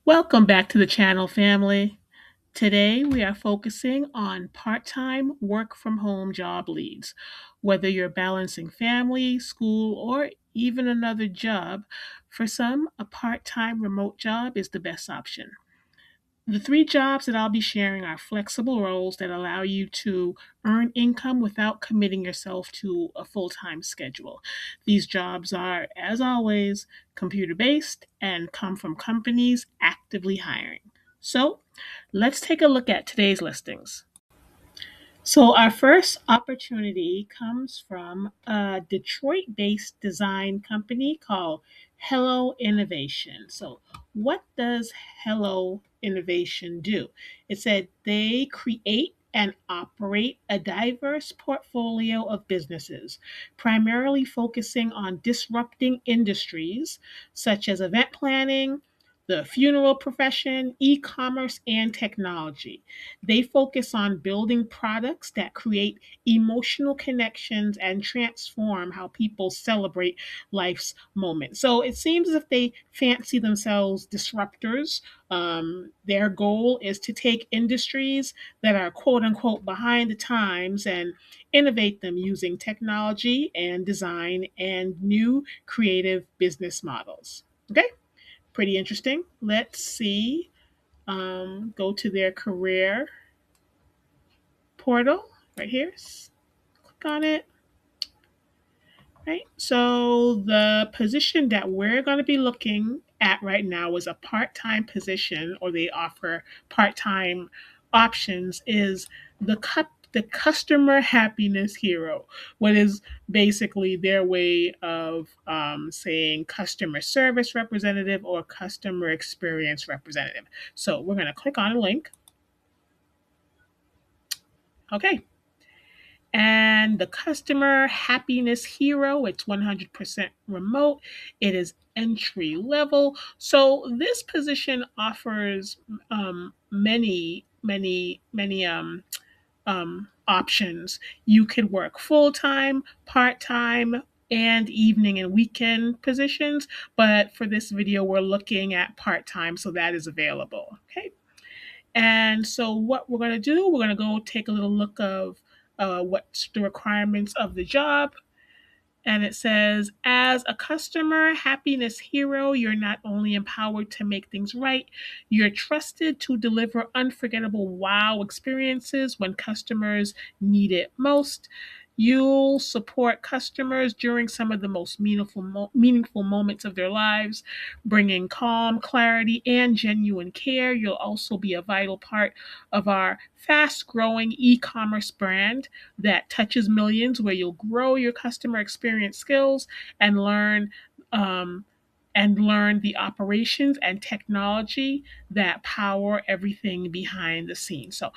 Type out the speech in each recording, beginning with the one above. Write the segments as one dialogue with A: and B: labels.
A: Welcome back to the channel, family. Today we are focusing on part-time work from home job leads. Whether you're balancing family, school, or even another job, for some, a part-time remote job is the best option. The three jobs that I'll be sharing are flexible roles that allow you to earn income without committing yourself to a full time schedule. These jobs are, as always, computer based and come from companies actively hiring. So let's take a look at today's listings. So, our first opportunity comes from a Detroit based design company called Hello Innovation. So, what does Hello Innovation do? It said they create and operate a diverse portfolio of businesses, primarily focusing on disrupting industries such as event planning, the funeral profession, e commerce, and technology. They focus on building products that create emotional connections and transform how people celebrate life's moments. So it seems as if they fancy themselves disruptors. Their goal is to take industries that are quote unquote behind the times and innovate them using technology and design and new creative business models. Okay, pretty interesting. Let's see. Go to their career portal right here. Click on it. Right. So the position that we're going to be looking at right now is a part-time position, or they offer part-time options. Is the customer happiness hero, what is basically their way of saying customer service representative or customer experience representative. So we're going to click on a link. Okay, and the customer happiness hero, it's 100% remote. It is entry level. So this position offers many options. You could work full time, part time, and evening and weekend positions. But for this video, we're looking at part time, so that is available. Okay. And so what we're going to do, we're going to go take a little look of what's the requirements of the job. And it says, as a customer happiness hero, you're not only empowered to make things right, you're trusted to deliver unforgettable wow experiences when customers need it most. You'll support customers during some of the most meaningful moments of their lives, bringing calm, clarity, and genuine care. You'll also be a vital part of our fast growing e commerce brand that touches millions, where you'll grow your customer experience skills and um, learn the operations and technology that power everything behind the scenes. So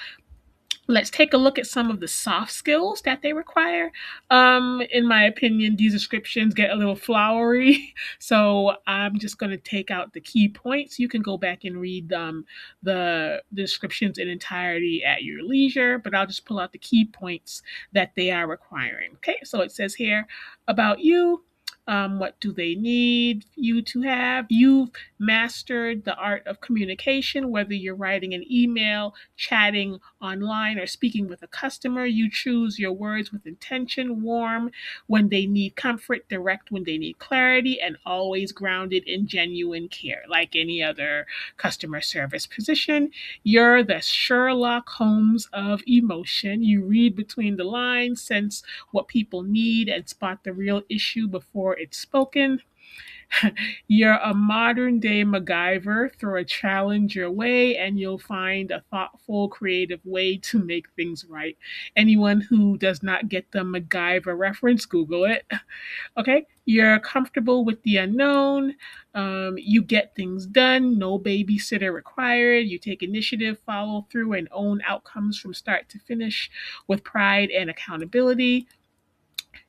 A: let's take a look at some of the soft skills that they require. In my opinion, these descriptions get a little flowery, so I'm just going to take out the key points. You can go back and read the descriptions in entirety at your leisure, but I'll just pull out the key points that they are requiring. Okay, so it says here about you. What do they need you to have? You've mastered the art of communication, whether you're writing an email, chatting online, or speaking with a customer. You choose your words with intention, warm when they need comfort, direct when they need clarity, and always grounded in genuine care. Like any other customer service position, you're the Sherlock Holmes of emotion. You read between the lines, sense what people need, and spot the real issue before it's spoken. You're a modern day MacGyver. Throw a challenge your way, and you'll find a thoughtful, creative way to make things right. Anyone who does not get the MacGyver reference, Google it. Okay, you're comfortable with the unknown. You get things done, no babysitter required. You take initiative, follow through, and own outcomes from start to finish with pride and accountability.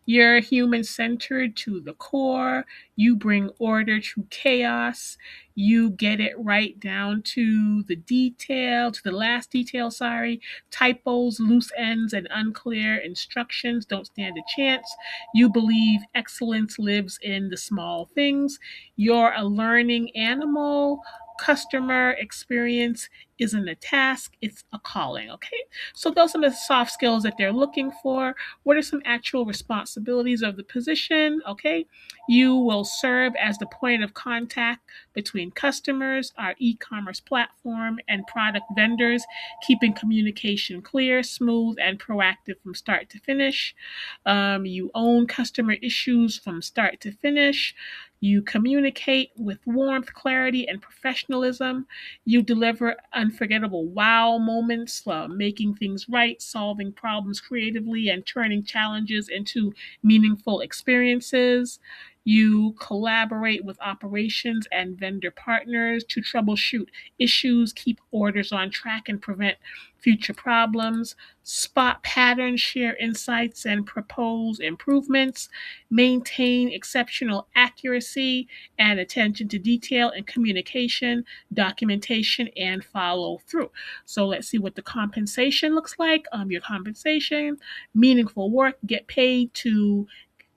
A: You're human centered to the core. You bring order to chaos. You get it right down to the detail, to the last detail, sorry. Typos, loose ends, and unclear instructions don't stand a chance. You believe excellence lives in the small things. You're a learning animal, customer experience isn't a task, it's a calling. Okay. So those are the soft skills that they're looking for. What are some actual responsibilities of the position? Okay. You will serve as the point of contact between customers, our e commerce platform, and product vendors, keeping communication clear, smooth, and proactive from start to finish. You own customer issues from start to finish. You communicate with warmth, clarity, and professionalism. You deliver unforgettable wow moments, making things right, solving problems creatively, and turning challenges into meaningful experiences. You collaborate with operations and vendor partners to troubleshoot issues, keep orders on track, and prevent future problems. Spot patterns, share insights, and propose improvements. Maintain exceptional accuracy and attention to detail in communication, documentation, and follow through. So let's see what the compensation looks like. Your compensation, meaningful work, get paid to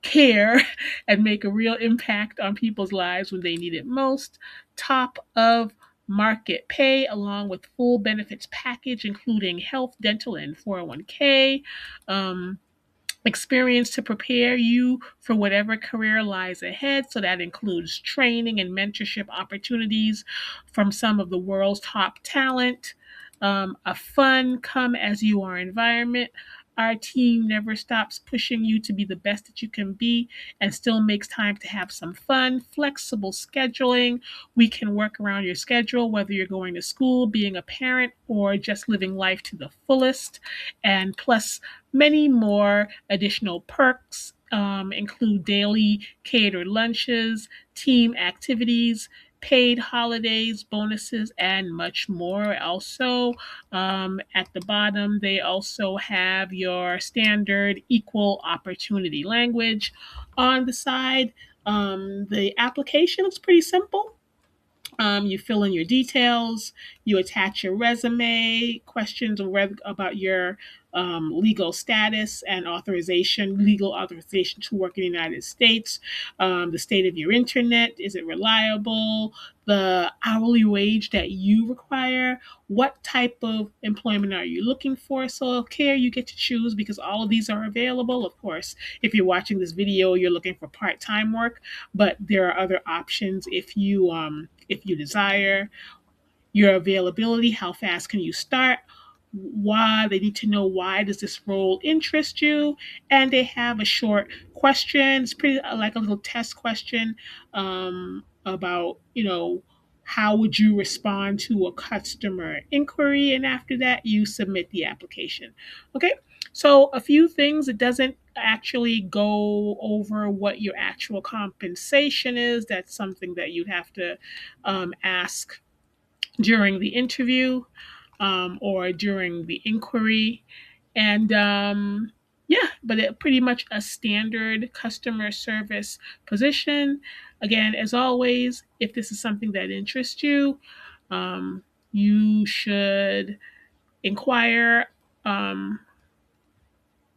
A: care and make a real impact on people's lives when they need it most. Top of market pay along with full benefits package including health, dental, and 401k. Um, Experience to prepare you for whatever career lies ahead. So that includes training and mentorship opportunities from some of the world's top talent, a fun, come as you are environment. Our team never stops pushing you to be the best that you can be and still makes time to have some fun. Flexible scheduling. We can work around your schedule, whether you're going to school, being a parent, or just living life to the fullest. And plus, many more additional perks include daily catered lunches, team activities, paid holidays, bonuses, and much more. Also, at the bottom, they also have your standard equal opportunity language. On the side, the application looks pretty simple. You fill in your details, you attach your resume, questions about your legal status and legal authorization to work in the United States, the state of your internet, is it reliable, the hourly wage that you require, what type of employment are you looking for. So here you get to choose because all of these are available. Of course, if you're watching this video, you're looking for part-time work, but there are other options if you desire. Your availability, how fast can you start, why they need to know why does this role interest you, and they have a short question. It's pretty like a little test question about how would you respond to a customer inquiry, and after that you submit the application. Okay, so a few things. It doesn't actually go over what your actual compensation is. That's something that you'd have to ask during the interview or during the inquiry. And yeah, but it pretty much a standard customer service position. Again, as always, if this is something that interests you, you should inquire um,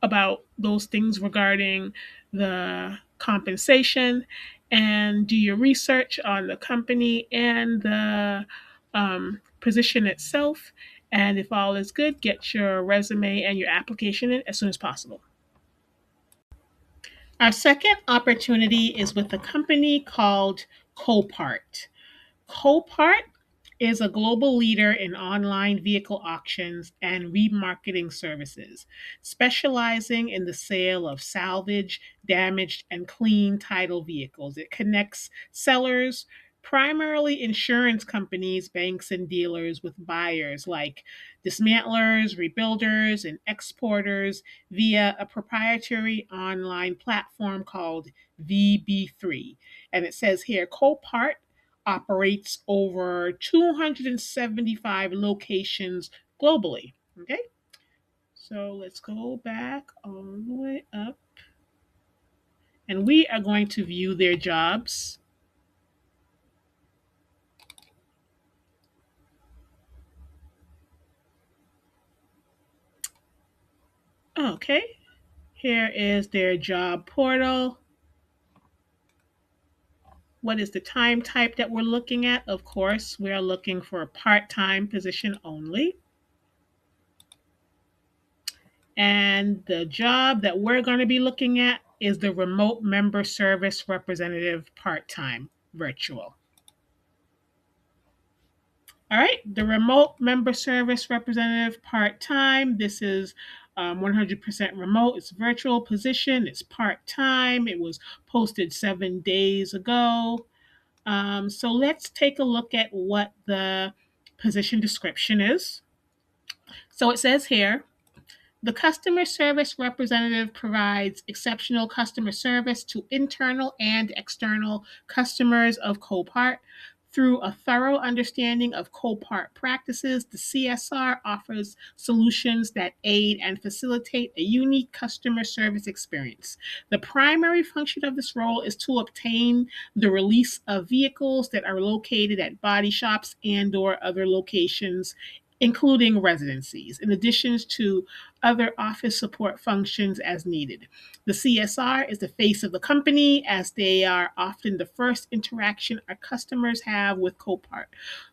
A: about those things regarding the compensation and do your research on the company and the position itself. And if all is good, get your resume and your application in as soon as possible. Our second opportunity is with a company called Copart. Copart is a global leader in online vehicle auctions and remarketing services, specializing in the sale of salvaged, damaged, and clean title vehicles. It connects sellers, primarily insurance companies, banks, and dealers, with buyers like dismantlers, rebuilders, and exporters via a proprietary online platform called VB3. And it says here, Copart operates over 275 locations globally. Okay, so let's go back all the way up and we are going to view their jobs. Okay, here is their job portal. What is the time type that we're looking at? Of course, we are looking for a part-time position only. And the job that we're going to be looking at is the remote member service representative part-time virtual. All right, the remote member service representative part-time. This is 100% remote. It's a virtual position. It's part-time. It was posted 7 days ago. So let's take a look at what the position description is. So it says here, the customer service representative provides exceptional customer service to internal and external customers of Copart. Through a thorough understanding of Copart practices, the CSR offers solutions that aid and facilitate a unique customer service experience. The primary function of this role is to obtain the release of vehicles that are located at body shops and/or other locations, including residencies, in addition to other office support functions as needed. The CSR is the face of the company, as they are often the first interaction our customers have with Copart.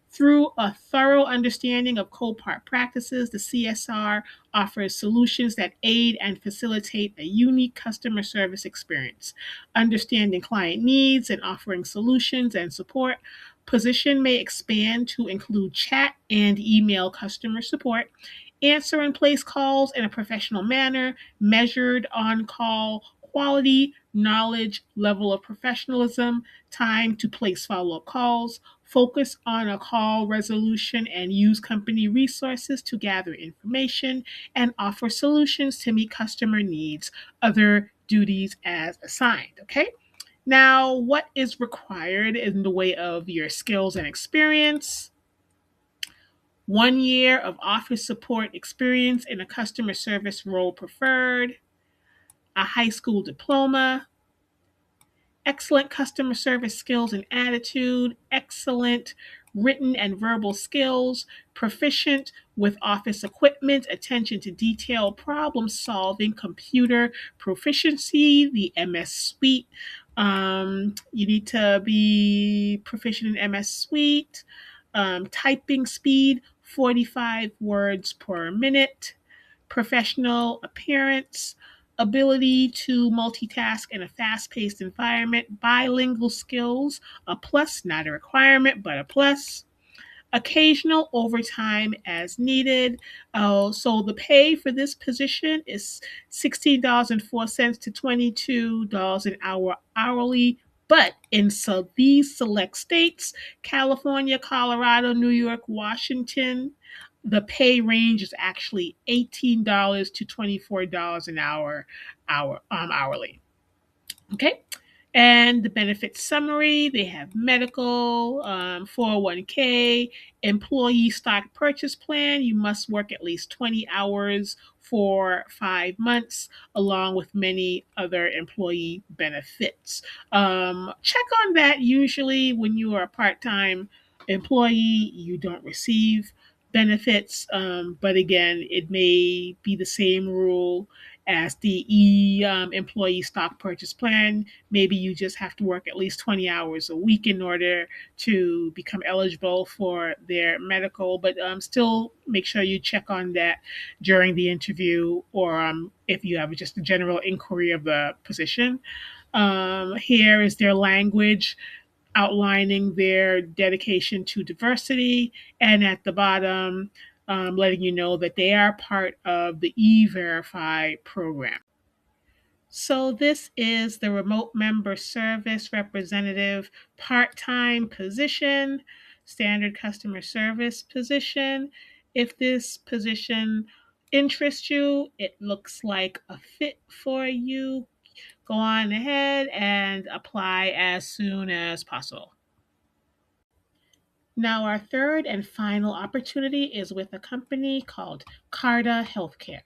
A: Through a thorough understanding of Copart practices, the CSR offers solutions that aid and facilitate a unique customer service experience. Understanding client needs and offering solutions and support, position may expand to include chat and email customer support, answer and place calls in a professional manner, measured on call quality, knowledge, level of professionalism, time to place follow up calls, focus on a call resolution, and use company resources to gather information and offer solutions to meet customer needs, other duties as assigned. Okay. Now, what is required in the way of your skills and experience? 1 year of office support experience in a customer service role preferred, a high school diploma, excellent customer service skills and attitude, excellent written and verbal skills, proficient with office equipment, attention to detail, problem solving, computer proficiency, the MS Suite. You need to be proficient in MS Suite, typing speed, 45 words per minute, professional appearance, ability to multitask in a fast paced environment, bilingual skills, a plus, not a requirement, but a plus. Occasional overtime as needed. So the pay for this position is $16.04 to $22 an hour hourly. But in these select states, California, Colorado, New York, Washington, the pay range is actually $18 to $24 an hourly. Okay. And the benefits summary, they have medical, 401k, employee stock purchase plan. You must work at least 20 hours for 5 months, along with many other employee benefits. Check on that. Usually, when you are a part time employee, you don't receive benefits. But again, it may be the same rule as the employee stock purchase plan. Maybe you just have to work at least 20 hours a week in order to become eligible for their medical, but still make sure you check on that during the interview, or if you have just a general inquiry of the position. Here is their language outlining their dedication to diversity, and at the bottom, letting you know that they are part of the E-Verify program. So this is the remote member service representative part-time position, standard customer service position. If this position interests you, it looks like a fit for you, go on ahead and apply as soon as possible. Now, our third and final opportunity is with a company called Carta Healthcare.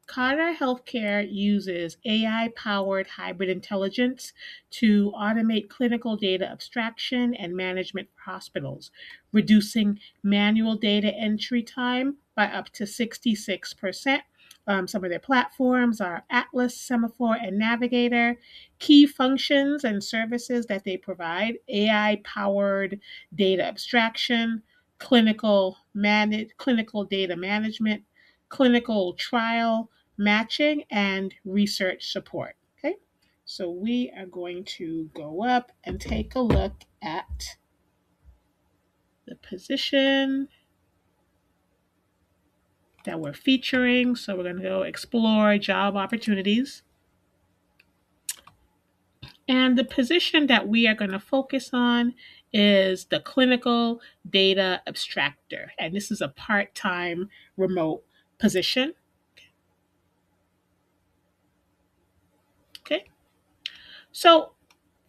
A: Carta Healthcare uses AI powered hybrid intelligence to automate clinical data abstraction and management for hospitals, reducing manual data entry time by up to 66%, Some of their platforms are Atlas, Semaphore, and Navigator. Key functions and services that they provide: AI powered data abstraction, clinical data management, clinical trial matching, and research support. Okay, so we are going to go up and take a look at the position that we're featuring. So we're going to go explore job opportunities. And the position that we are going to focus on is the clinical data abstractor. And this is a part time remote position. Okay. So,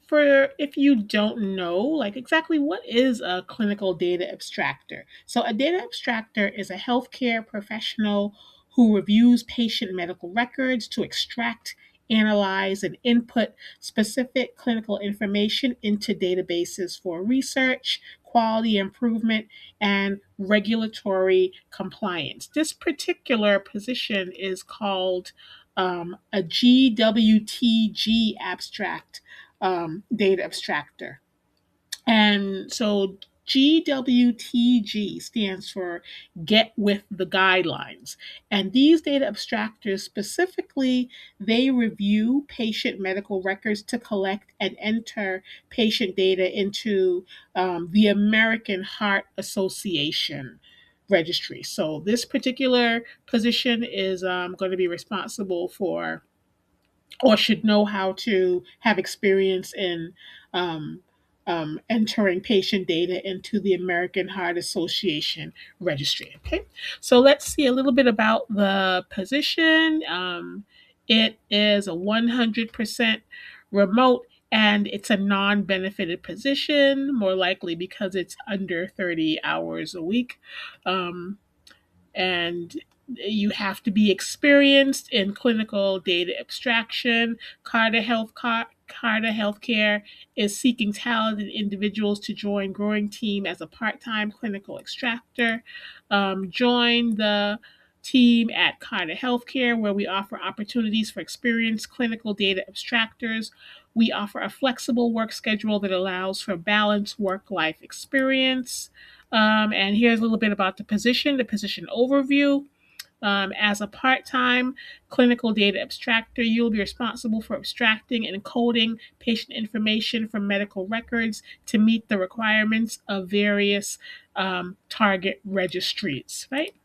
A: for if you don't know, like exactly what is a clinical data abstractor? So, a data abstractor is a healthcare professional who reviews patient medical records to extract, analyze, and input specific clinical information into databases for research, quality improvement, and regulatory compliance. This particular position is called a GWTG abstract data abstractor. And so GWTG stands for Get with the Guidelines. And these data abstractors specifically, they review patient medical records to collect and enter patient data into the American Heart Association registry. So this particular position is going to be responsible for, or should know how to have experience in um, entering patient data into the American Heart Association registry. Okay, so let's see a little bit about the position. It is a 100% remote, and it's a non benefited position, more likely because it's under 30 hours a week. And you have to be experienced in clinical data abstraction. Carter Healthcare is seeking talented individuals to join growing team as a part-time clinical extractor. Join the team at Carter Healthcare, where we offer opportunities for experienced clinical data abstractors. We offer a flexible work schedule that allows for balanced work-life experience. And here's a little bit about the position overview. As a part time clinical data abstractor, you'll be responsible for abstracting and coding patient information from medical records to meet the requirements of various target registries, right?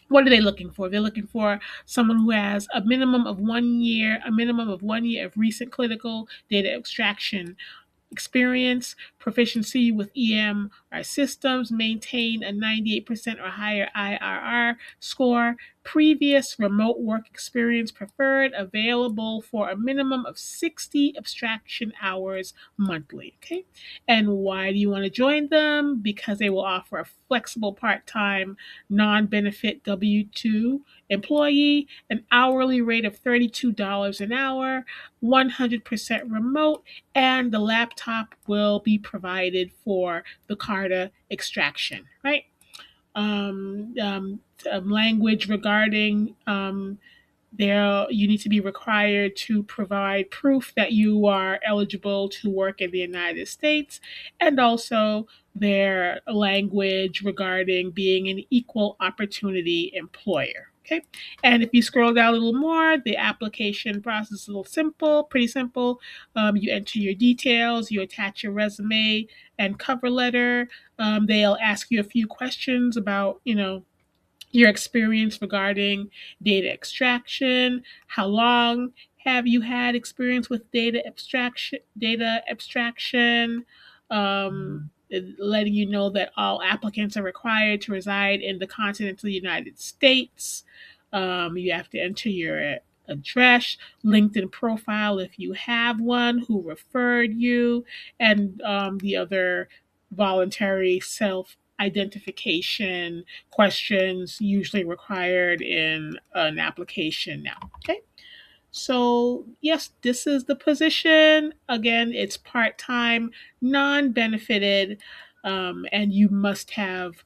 A: What are they looking for? They're looking for someone who has a minimum of 1 year of recent clinical data extraction experience, proficiency with EMR systems, maintain a 98% or higher IRR score, previous remote work experience preferred, available for a minimum of 60 abstraction hours monthly. Okay. And why do you want to join them? Because they will offer a flexible part time, non benefit W 2 employee, an hourly rate of $32 an hour, 100% remote, and the laptop will be provided for the Carta extraction, right? Language regarding there, you need to be required to provide proof that you are eligible to work in the United States, and also their language regarding being an equal opportunity employer. Okay, and if you scroll down a little more, the application process is a little simple, pretty simple. You enter your details, you attach your resume and cover letter. They'll ask you a few questions about, your experience regarding data extraction. How long have you had experience with data abstraction? Letting you know that all applicants are required to reside in the continental United States. You have to enter your address, LinkedIn profile if you have one, who referred you, and the other voluntary self identification questions usually required in an application now. Okay. So, yes, this is the position. Again, it's part time, non benefited, and you must have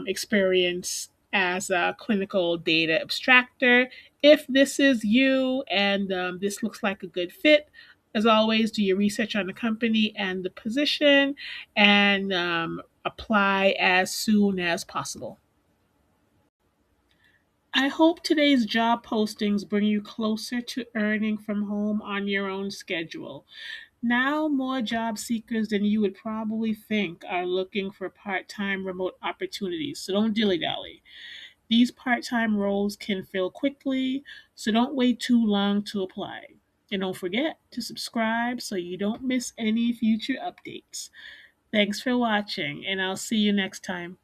A: experience as a clinical data abstractor. If this is you and this looks like a good fit, as always, do your research on the company and the position and apply as soon as possible. I hope today's job postings bring you closer to earning from home on your own schedule. Now, more job seekers than you would probably think are looking for part time remote opportunities, so don't dilly dally. These part time roles can fill quickly, so don't wait too long to apply. And don't forget to subscribe so you don't miss any future updates. Thanks for watching, and I'll see you next time.